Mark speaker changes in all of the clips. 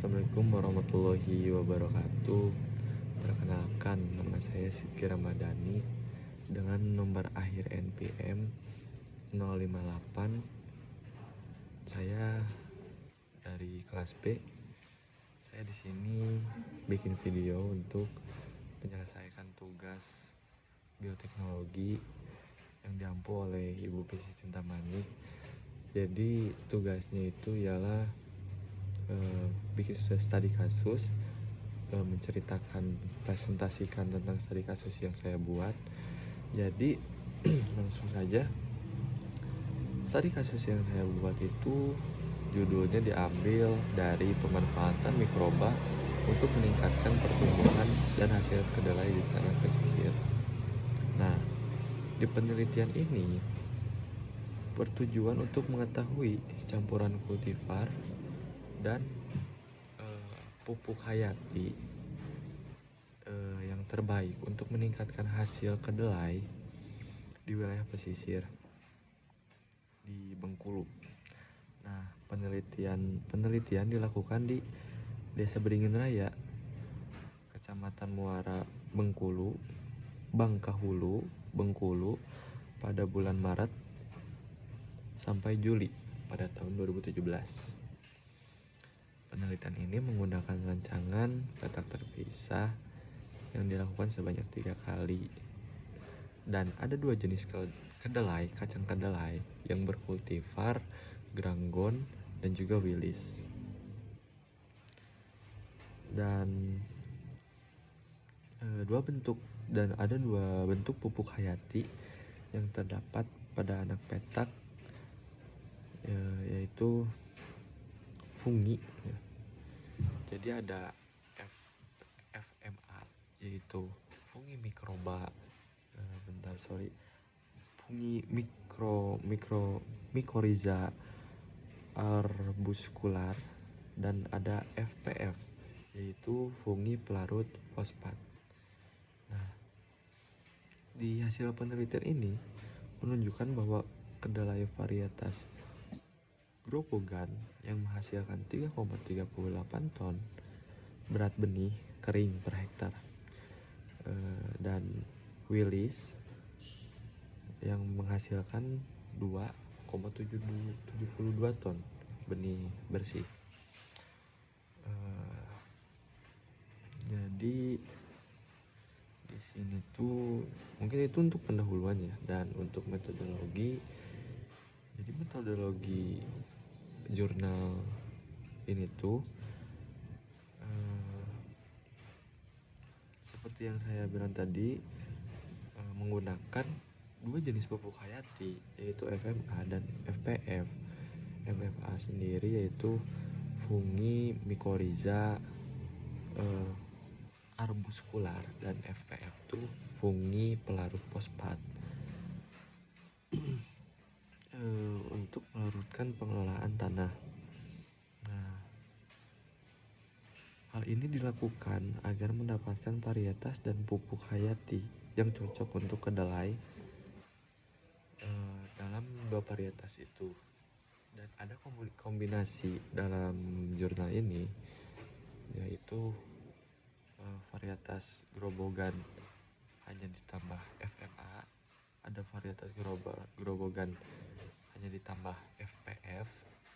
Speaker 1: Assalamualaikum warahmatullahi wabarakatuh. Perkenalkan, nama saya Sidki Ramadhani dengan nomor akhir NPM 058. Saya dari kelas B. Saya di sini bikin video untuk menyelesaikan tugas bioteknologi yang diampu oleh Ibu Pisi Cintamani. Jadi tugasnya itu ialah bikin studi kasus, menceritakan, presentasikan tentang studi kasus yang saya buat. Jadi langsung saja, studi kasus yang saya buat itu judulnya diambil dari pemanfaatan mikroba untuk meningkatkan pertumbuhan dan hasil kedelai di tanah pesisir. Nah, di penelitian ini bertujuan untuk mengetahui campuran kultivar dan pupuk hayati yang terbaik untuk meningkatkan hasil kedelai di wilayah pesisir di Bengkulu. Nah, penelitian dilakukan di Desa Beringin Raya, Kecamatan Muara Bengkulu, Bangkahulu, Bengkulu pada bulan Maret sampai Juli pada tahun 2017. Penelitian ini menggunakan rancangan petak terpisah yang dilakukan sebanyak 3 kali. Dan ada 2 jenis kedelai, kacang kedelai yang berkultivar Granggon dan juga Wilis. Dan ada dua bentuk pupuk hayati yang terdapat pada anak petak, yaitu fungi. Jadi ada FMA, yaitu fungi mikroba, fungi Mycorrhiza arbuscular, dan ada FPF, yaitu fungi pelarut fosfat. Nah, di hasil penelitian ini menunjukkan bahwa kedelai varietas Grobogan yang menghasilkan 3,38 ton berat benih kering per hektar, dan Wilis yang menghasilkan 2,72 ton benih bersih. Jadi di sini tuh mungkin itu untuk pendahuluan ya. Dan untuk metodologi, jadi metodologi jurnal ini tuh seperti yang saya bilang tadi, menggunakan 2 jenis pupuk hayati, yaitu FMA dan FPF. FMA sendiri yaitu fungi Mycorrhiza arbuscular, dan FPF itu fungi pelarut fosfat. Untuk melarutkan pengelolaan tanah. Nah, hal ini dilakukan agar mendapatkan varietas dan pupuk hayati yang cocok untuk kedelai dalam 2 varietas itu. Dan ada kombinasi dalam jurnal ini, yaitu varietas Grobogan hanya ditambah FMA, ada varietas Grobogan hanya ditambah FPF,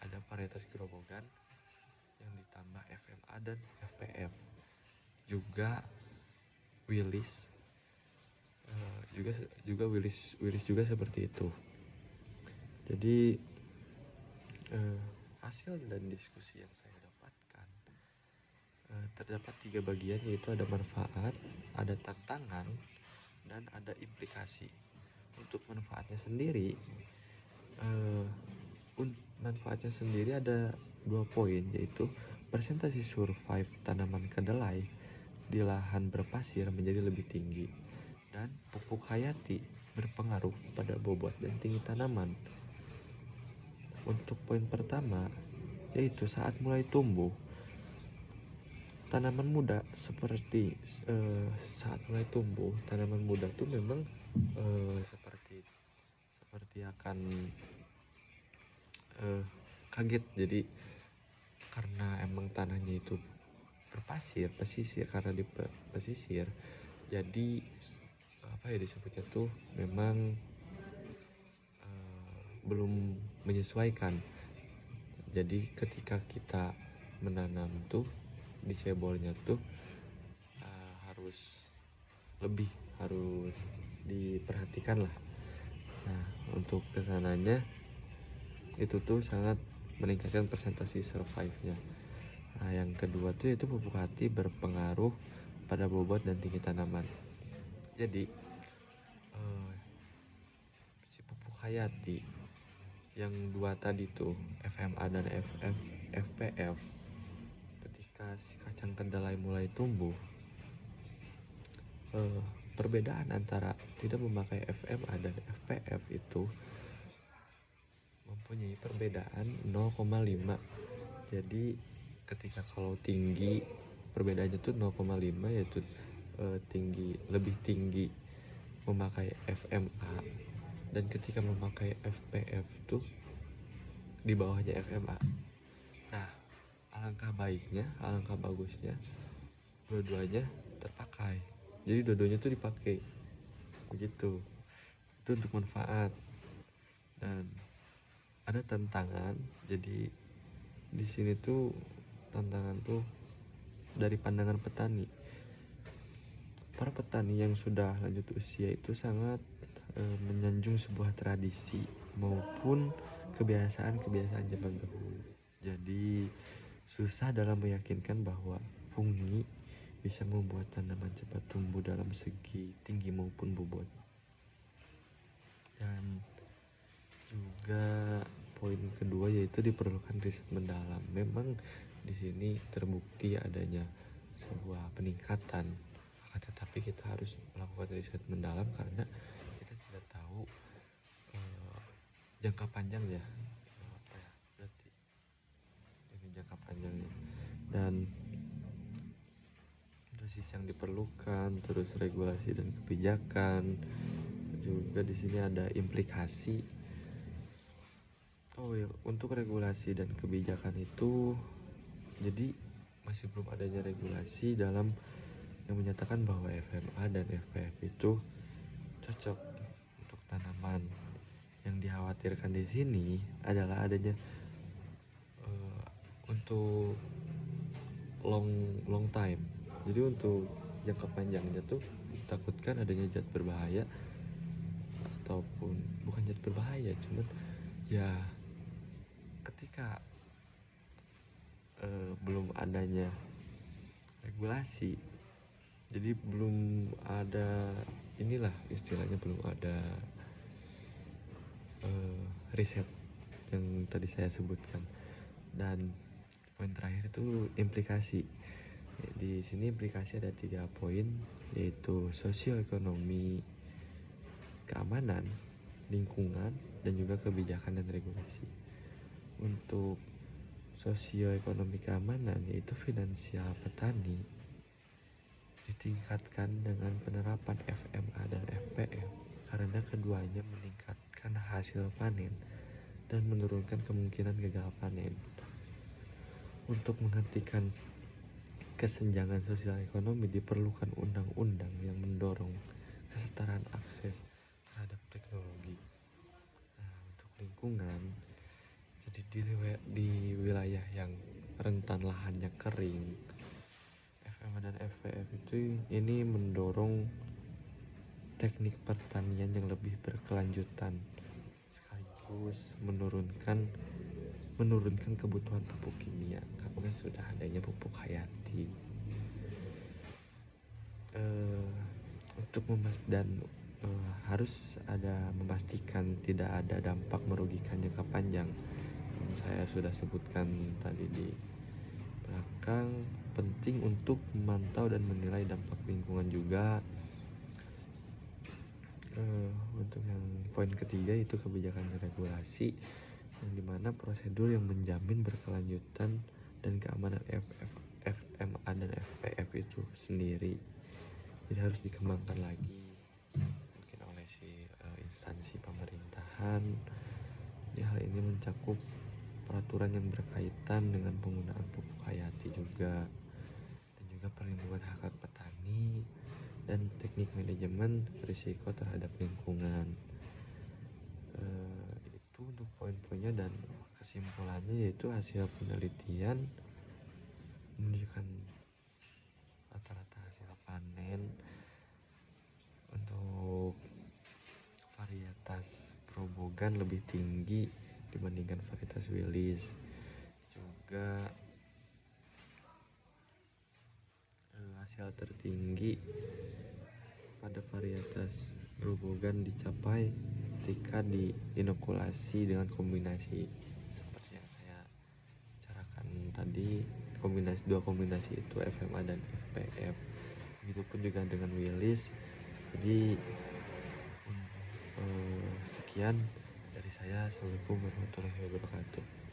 Speaker 1: ada varietas Grobogan yang ditambah FMA dan FPF. Juga Wilis Wilis juga seperti itu. Jadi hasil dan diskusi yang saya dapatkan, terdapat 3 bagian, yaitu ada manfaat, ada tantangan, dan ada implikasi. Untuk manfaatnya sendiri, ada 2 poin, yaitu persentase survive tanaman kedelai di lahan berpasir menjadi lebih tinggi, dan pupuk hayati berpengaruh pada bobot dan tinggi tanaman. Untuk poin pertama, yaitu saat mulai tumbuh, tanaman muda tanaman muda tuh memang seperti akan kaget. Jadi karena emang tanahnya itu pesisir, karena di pesisir, jadi apa ya disebutnya tuh memang belum menyesuaikan. Jadi ketika kita menanam tuh di cebolnya tuh harus diperhatikan lah. Nah, untuk kesananya itu tuh sangat meningkatkan presentasi survive-nya. Nah, yang kedua tuh yaitu pupuk hati berpengaruh pada bobot dan tinggi tanaman. Jadi si pupuk hayati yang dua tadi tuh FMA dan FPF, ketika si kacang kedelai mulai tumbuh, perbedaan antara tidak memakai FMA dan FPF itu mempunyai perbedaan 0,5. Jadi ketika kalau tinggi perbedaannya tuh 0,5, yaitu lebih tinggi memakai FMA, dan ketika memakai FPF tuh di bawahnya FMA. Nah, alangkah bagusnya dua-duanya terpakai. Jadi dua-duanya tuh dipakai begitu. Itu untuk manfaat. Dan ada tantangan. Jadi di sini tuh tantangan tuh dari pandangan petani. Para petani yang sudah lanjut usia itu sangat menyanjung sebuah tradisi maupun kebiasaan zaman dahulu. Jadi susah dalam meyakinkan bahwa fungi bisa membuat tanaman cepat tumbuh dalam segi tinggi maupun bobot. Dan juga poin kedua yaitu diperlukan riset mendalam. Memang di sini terbukti adanya sebuah peningkatan, tetapi kita harus melakukan riset mendalam karena kita tidak tahu jangka panjangnya berarti ini jangka panjangnya, dan dosis yang diperlukan, terus regulasi dan kebijakan. Juga di sini ada implikasi. Untuk regulasi dan kebijakan itu, jadi masih belum adanya regulasi dalam yang menyatakan bahwa FMA dan FPF itu cocok untuk tanaman. Yang dikhawatirkan di sini adalah adanya untuk long time. Jadi untuk jangka panjangnya tuh ditakutkan adanya zat berbahaya, ataupun bukan zat berbahaya, cuman ya ketika belum adanya regulasi, jadi belum ada istilahnya belum ada riset yang tadi saya sebutkan. Dan poin terakhir itu implikasi. Di sini implikasi ada 3 poin, yaitu sosioekonomi, keamanan, lingkungan, dan juga kebijakan dan regulasi. Untuk sosioekonomi keamanan yaitu finansial petani ditingkatkan dengan penerapan FMA dan FPF karena keduanya meningkatkan hasil panen dan menurunkan kemungkinan gagal panen. Untuk menghentikan kesenjangan sosial ekonomi diperlukan undang-undang yang mendorong kesetaraan akses terhadap teknologi. Nah, untuk lingkungan, jadi di wilayah yang rentan lahannya kering, FMA dan FPF itu ini mendorong teknik pertanian yang lebih berkelanjutan sekaligus menurunkan kebutuhan pupuk kimia karena sudah adanya pupuk hayati. Harus ada memastikan tidak ada dampak merugikan jangka panjang. Saya sudah sebutkan tadi di belakang, penting untuk memantau dan menilai dampak lingkungan juga. Untuk yang poin ketiga itu kebijakan dan regulasi, yang dimana prosedur yang menjamin berkelanjutan dan keamanan FMA dan FPF itu sendiri jadi harus dikembangkan lagi mungkin oleh instansi pemerintahan. Hal ini mencakup peraturan yang berkaitan dengan penggunaan pupuk hayati. dan juga perlindungan hak hak petani dan teknik manajemen risiko terhadap lingkungan. Itu untuk poin-poinnya, dan kesimpulannya yaitu hasil penelitian menunjukkan rata-rata hasil panen untuk varietas Grobogan lebih tinggi dibandingkan varietas Willis. Juga hasil tertinggi pada varietas Grobogan dicapai ketika diinokulasi dengan kombinasi seperti yang saya bicarakan tadi, dua kombinasi itu FMA dan FPF. Begitupun juga dengan Willis. Jadi sekian dari saya. Assalamualaikum warahmatullahi wabarakatuh.